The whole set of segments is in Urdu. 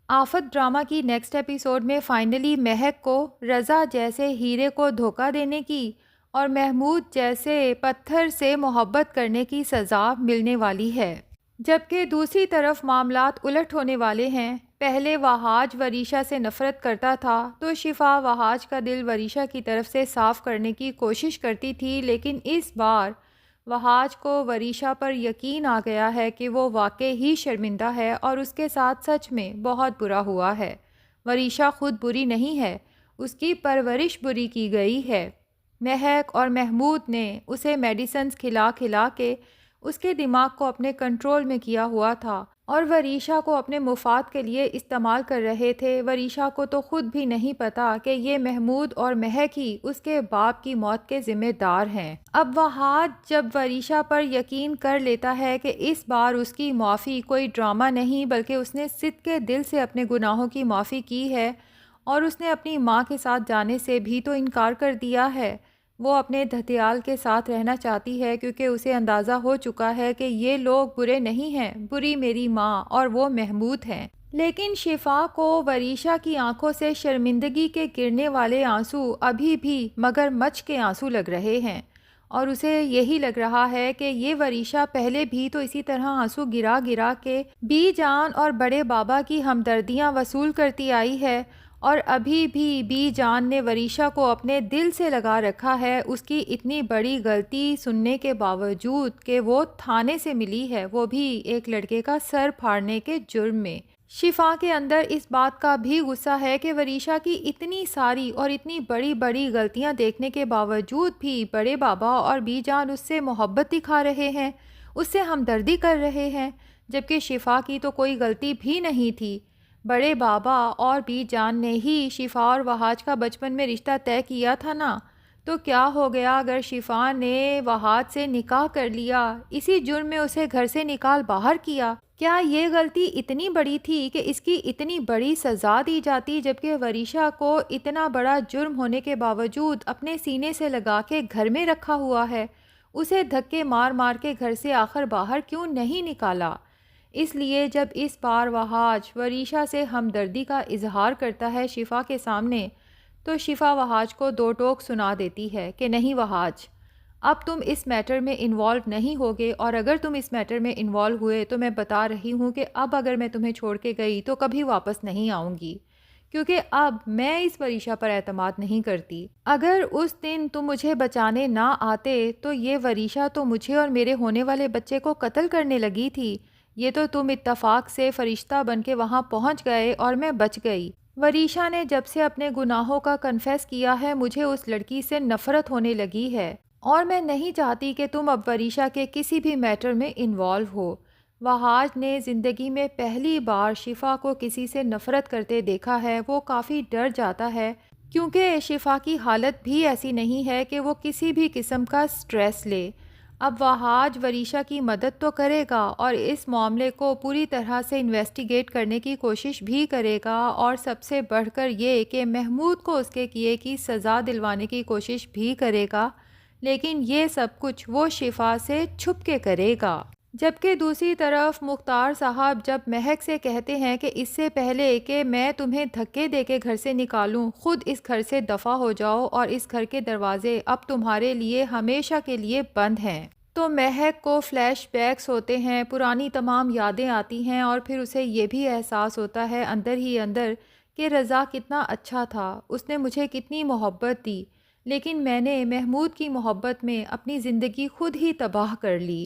آفت ڈرامہ کی نیکسٹ ایپیسوڈ میں فائنلی مہک کو رضا جیسے ہیرے کو دھوکہ دینے کی اور محمود جیسے پتھر سے محبت کرنے کی سزا ملنے والی ہے، جبکہ دوسری طرف معاملات الٹ ہونے والے ہیں۔ پہلے وہاج وریشا سے نفرت کرتا تھا تو شفا وہاج کا دل وریشا کی طرف سے صاف کرنے کی کوشش کرتی تھی، لیکن اس بار وہاج کو وریشا پر یقین آ گیا ہے کہ وہ واقع ہی شرمندہ ہے اور اس کے ساتھ سچ میں بہت برا ہوا ہے۔ وریشا خود بری نہیں ہے، اس کی پرورش بری کی گئی ہے۔ مہک اور محمود نے اسے میڈیسنز کھلا کھلا کے اس کے دماغ کو اپنے کنٹرول میں کیا ہوا تھا اور وریشا کو اپنے مفاد کے لیے استعمال کر رہے تھے۔ وریشا کو تو خود بھی نہیں پتا کہ یہ محمود اور مہک ہی اس کے باپ کی موت کے ذمہ دار ہیں۔ اب وہاج جب وریشا پر یقین کر لیتا ہے کہ اس بار اس کی معافی کوئی ڈرامہ نہیں بلکہ اس نے صدق کے دل سے اپنے گناہوں کی معافی کی ہے اور اس نے اپنی ماں کے ساتھ جانے سے بھی تو انکار کر دیا ہے، وہ اپنے دھتیال کے ساتھ رہنا چاہتی ہے کیونکہ اسے اندازہ ہو چکا ہے کہ یہ لوگ برے نہیں ہیں، بری میری ماں اور وہ محمود ہیں۔ لیکن شفا کو وریشا کی آنکھوں سے شرمندگی کے گرنے والے آنسو ابھی بھی مگر مچھ کے آنسو لگ رہے ہیں اور اسے یہی لگ رہا ہے کہ یہ وریشا پہلے بھی تو اسی طرح آنسو گرا گرا کے بی جان اور بڑے بابا کی ہمدردیاں وصول کرتی آئی ہے، اور ابھی بھی بی جان نے وریشا کو اپنے دل سے لگا رکھا ہے، اس کی اتنی بڑی غلطی سننے کے باوجود کہ وہ تھانے سے ملی ہے، وہ بھی ایک لڑکے کا سر پھاڑنے کے جرم میں۔ شفا کے اندر اس بات کا بھی غصہ ہے کہ وریشا کی اتنی ساری اور اتنی بڑی بڑی غلطیاں دیکھنے کے باوجود بھی بڑے بابا اور بی جان اس سے محبت دکھا رہے ہیں، اس سے ہمدردی کر رہے ہیں، جبکہ شفا کی تو کوئی غلطی بھی نہیں تھی۔ بڑے بابا اور بی جان نے ہی شفا اور وہاج کا بچپن میں رشتہ طے کیا تھا نا، تو کیا ہو گیا اگر شفا نے وہاج سے نکاح کر لیا، اسی جرم میں اسے گھر سے نکال باہر کیا؟ کیا یہ غلطی اتنی بڑی تھی کہ اس کی اتنی بڑی سزا دی جاتی، جبکہ وریشا کو اتنا بڑا جرم ہونے کے باوجود اپنے سینے سے لگا کے گھر میں رکھا ہوا ہے؟ اسے دھکے مار مار کے گھر سے آخر باہر کیوں نہیں نکالا؟ اس لیے جب اس بار وہاج وریشا سے ہمدردی کا اظہار کرتا ہے شفا کے سامنے، تو شفا وہاج کو دو ٹوک سنا دیتی ہے کہ نہیں وہاج، اب تم اس میٹر میں انوالو نہیں ہوگے، اور اگر تم اس میٹر میں انوالو ہوئے تو میں بتا رہی ہوں کہ اب اگر میں تمہیں چھوڑ کے گئی تو کبھی واپس نہیں آؤں گی، کیونکہ اب میں اس وریشا پر اعتماد نہیں کرتی۔ اگر اس دن تم مجھے بچانے نہ آتے تو یہ وریشا تو مجھے اور میرے ہونے والے بچے کو قتل کرنے لگی تھی، یہ تو تم اتفاق سے فرشتہ بن کے وہاں پہنچ گئے اور میں بچ گئی۔ وریشا نے جب سے اپنے گناہوں کا کنفیس کیا ہے مجھے اس لڑکی سے نفرت ہونے لگی ہے، اور میں نہیں چاہتی کہ تم اب وریشا کے کسی بھی میٹر میں انوالو ہو۔ وہاج نے زندگی میں پہلی بار شفا کو کسی سے نفرت کرتے دیکھا ہے، وہ کافی ڈر جاتا ہے کیونکہ شفا کی حالت بھی ایسی نہیں ہے کہ وہ کسی بھی قسم کا سٹریس لے۔ اب وہاج وریشا کی مدد تو کرے گا اور اس معاملے کو پوری طرح سے انویسٹیگیٹ کرنے کی کوشش بھی کرے گا، اور سب سے بڑھ کر یہ کہ محمود کو اس کے کیے کی سزا دلوانے کی کوشش بھی کرے گا، لیکن یہ سب کچھ وہ شفا سے چھپ کے کرے گا۔ جبکہ دوسری طرف مختار صاحب جب مہک سے کہتے ہیں کہ اس سے پہلے کہ میں تمہیں دھکے دے کے گھر سے نکالوں، خود اس گھر سے دفع ہو جاؤ اور اس گھر کے دروازے اب تمہارے لیے ہمیشہ کے لیے بند ہیں، تو مہک کو فلیش بیکس ہوتے ہیں، پرانی تمام یادیں آتی ہیں، اور پھر اسے یہ بھی احساس ہوتا ہے اندر ہی اندر کہ رضا کتنا اچھا تھا، اس نے مجھے کتنی محبت دی، لیکن میں نے محمود کی محبت میں اپنی زندگی خود ہی تباہ کر لی۔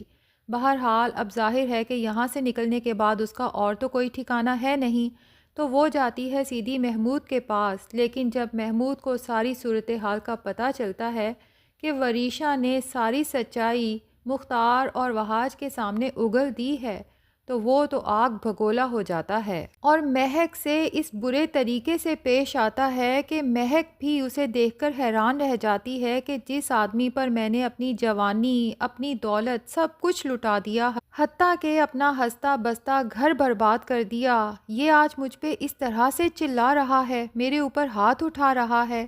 بہرحال اب ظاہر ہے کہ یہاں سے نکلنے کے بعد اس کا اور تو کوئی ٹھکانہ ہے نہیں، تو وہ جاتی ہے سیدھی محمود کے پاس، لیکن جب محمود کو ساری صورتحال کا پتہ چلتا ہے کہ وریشا نے ساری سچائی مختار اور وہاج کے سامنے اگل دی ہے، تو وہ تو آگ بھگولا ہو جاتا ہے اور مہک سے اس برے طریقے سے پیش آتا ہے کہ مہک بھی اسے دیکھ کر حیران رہ جاتی ہے کہ جس آدمی پر میں نے اپنی جوانی، اپنی دولت سب کچھ لٹا دیا، حتیٰ کہ اپنا ہنستا بستا گھر برباد کر دیا، یہ آج مجھ پہ اس طرح سے چلا رہا ہے، میرے اوپر ہاتھ اٹھا رہا ہے،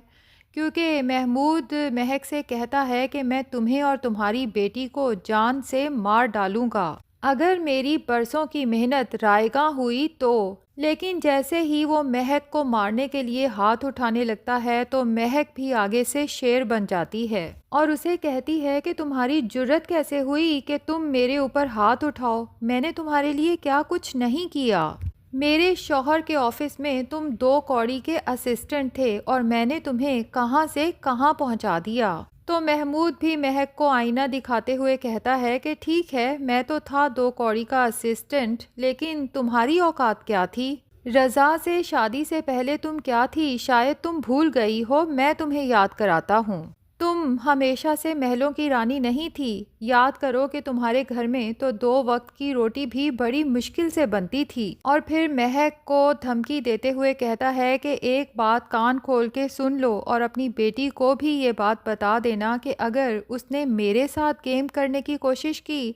کیونکہ محمود مہک سے کہتا ہے کہ میں تمہیں اور تمہاری بیٹی کو جان سے مار ڈالوں گا۔ اگر میری برسوں کی محنت رائگاں ہوئی تو۔ لیکن جیسے ہی وہ مہک کو مارنے کے لیے ہاتھ اٹھانے لگتا ہے تو مہک بھی آگے سے شیر بن جاتی ہے اور اسے کہتی ہے کہ تمہاری جرت کیسے ہوئی کہ تم میرے اوپر ہاتھ اٹھاؤ، میں نے تمہارے لیے کیا کچھ نہیں کیا۔ میرے شوہر کے آفس میں تم 2 کوڑی کے اسسٹنٹ تھے اور میں نے تمہیں کہاں سے کہاں پہنچا دیا۔ تو محمود بھی مہک کو آئینہ دکھاتے ہوئے کہتا ہے کہ ٹھیک ہے، میں تو تھا 2 کوڑی کا اسسٹنٹ، لیکن تمہاری اوقات کیا تھی؟ رضا سے شادی سے پہلے تم کیا تھی شاید تم بھول گئی ہو، میں تمہیں یاد کراتا ہوں۔ تم ہمیشہ سے محلوں کی رانی نہیں تھی، یاد کرو کہ تمہارے گھر میں تو 2 وقت کی روٹی بھی بڑی مشکل سے بنتی تھی۔ اور پھر مہک کو دھمکی دیتے ہوئے کہتا ہے کہ ایک بات کان کھول کے سن لو اور اپنی بیٹی کو بھی یہ بات بتا دینا کہ اگر اس نے میرے ساتھ گیم کرنے کی کوشش کی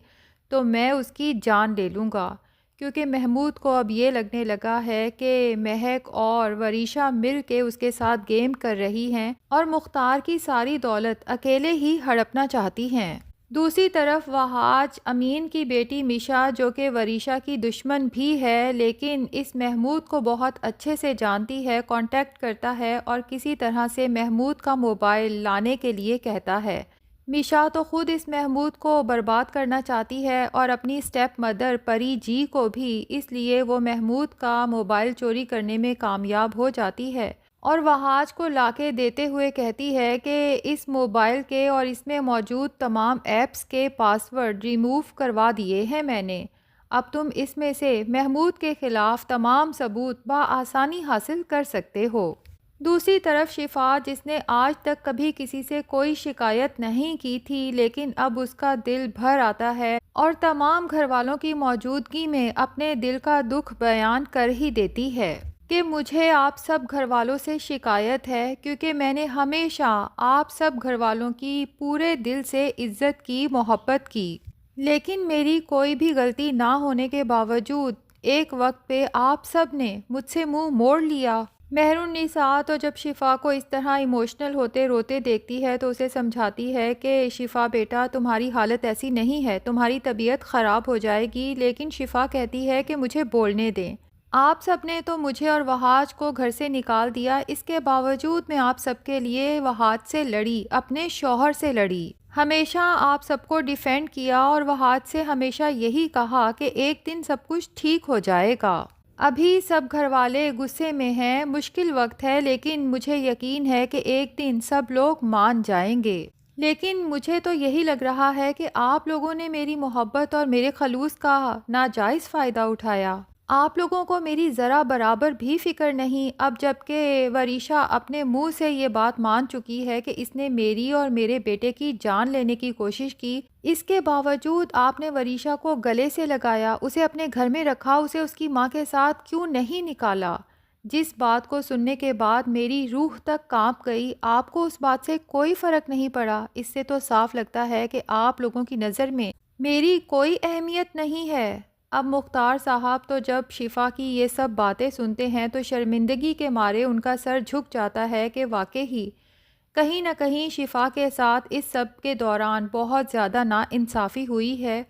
تو میں اس کی جان لے لوں گا، کیونکہ محمود کو اب یہ لگنے لگا ہے کہ مہک اور وریشا مل کے اس کے ساتھ گیم کر رہی ہیں اور مختار کی ساری دولت اکیلے ہی ہڑپنا چاہتی ہیں۔ دوسری طرف وہاج امین کی بیٹی میشا، جو کہ وریشا کی دشمن بھی ہے لیکن اس محمود کو بہت اچھے سے جانتی ہے، کانٹیکٹ کرتا ہے اور کسی طرح سے محمود کا موبائل لانے کے لیے کہتا ہے۔ میشا تو خود اس محمود کو برباد کرنا چاہتی ہے اور اپنی سٹیپ مدر پری جی کو بھی، اس لیے وہ محمود کا موبائل چوری کرنے میں کامیاب ہو جاتی ہے اور وہاج کو لا کے دیتے ہوئے کہتی ہے کہ اس موبائل کے اور اس میں موجود تمام ایپس کے پاسورڈ ریموو کروا دیے ہیں میں نے، اب تم اس میں سے محمود کے خلاف تمام ثبوت بآسانی حاصل کر سکتے ہو۔ دوسری طرف شفا، جس نے آج تک کبھی کسی سے کوئی شکایت نہیں کی تھی لیکن اب اس کا دل بھر آتا ہے اور تمام گھر والوں کی موجودگی میں اپنے دل کا دکھ بیان کر ہی دیتی ہے کہ مجھے آپ سب گھر والوں سے شکایت ہے، کیونکہ میں نے ہمیشہ آپ سب گھر والوں کی پورے دل سے عزت کی، محبت کی، لیکن میری کوئی بھی غلطی نہ ہونے کے باوجود ایک وقت پہ آپ سب نے مجھ سے منہ موڑ لیا۔ مہرالنساء تو جب شفا کو اس طرح ایموشنل ہوتے روتے دیکھتی ہے تو اسے سمجھاتی ہے کہ شفا بیٹا، تمہاری حالت ایسی نہیں ہے، تمہاری طبیعت خراب ہو جائے گی، لیکن شفا کہتی ہے کہ مجھے بولنے دیں، آپ سب نے تو مجھے اور وہاج کو گھر سے نکال دیا، اس کے باوجود میں آپ سب کے لیے وہاج سے لڑی، اپنے شوہر سے لڑی، ہمیشہ آپ سب کو ڈیفینڈ کیا اور وہاج سے ہمیشہ یہی کہا کہ ایک دن سب کچھ ٹھیک ہو جائے گا۔ ابھی سب گھر والے غصے میں ہیں، مشکل وقت ہے، لیکن مجھے یقین ہے کہ ایک دن سب لوگ مان جائیں گے، لیکن مجھے تو یہی لگ رہا ہے کہ آپ لوگوں نے میری محبت اور میرے خلوص کا ناجائز فائدہ اٹھایا، آپ لوگوں کو میری ذرا برابر بھی فکر نہیں۔ اب جب کہ وریشا اپنے منہ سے یہ بات مان چکی ہے کہ اس نے میری اور میرے بیٹے کی جان لینے کی کوشش کی، اس کے باوجود آپ نے وریشا کو گلے سے لگایا، اسے اپنے گھر میں رکھا، اسے اس کی ماں کے ساتھ کیوں نہیں نکالا؟ جس بات کو سننے کے بعد میری روح تک کانپ گئی، آپ کو اس بات سے کوئی فرق نہیں پڑا۔ اس سے تو صاف لگتا ہے کہ آپ لوگوں کی نظر میں میری کوئی اہمیت نہیں ہے۔ اب مختار صاحب تو جب شفا کی یہ سب باتیں سنتے ہیں تو شرمندگی کے مارے ان کا سر جھک جاتا ہے کہ واقعی کہیں نہ کہیں شفا کے ساتھ اس سب کے دوران بہت زیادہ ناانصافی ہوئی ہے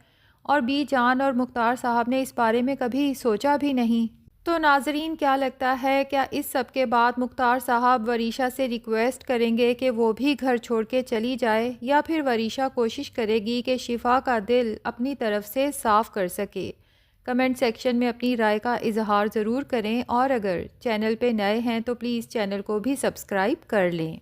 اور بی جان اور مختار صاحب نے اس بارے میں کبھی سوچا بھی نہیں۔ تو ناظرین، کیا لگتا ہے، کیا اس سب کے بعد مختار صاحب وریشا سے ریکویسٹ کریں گے کہ وہ بھی گھر چھوڑ کے چلی جائے، یا پھر وریشا کوشش کرے گی کہ شفا کا دل اپنی طرف سے صاف کر سکے؟ کمنٹ سیکشن میں اپنی رائے کا اظہار ضرور کریں، اور اگر چینل پہ نئے ہیں تو پلیز چینل کو بھی سبسکرائب کر لیں۔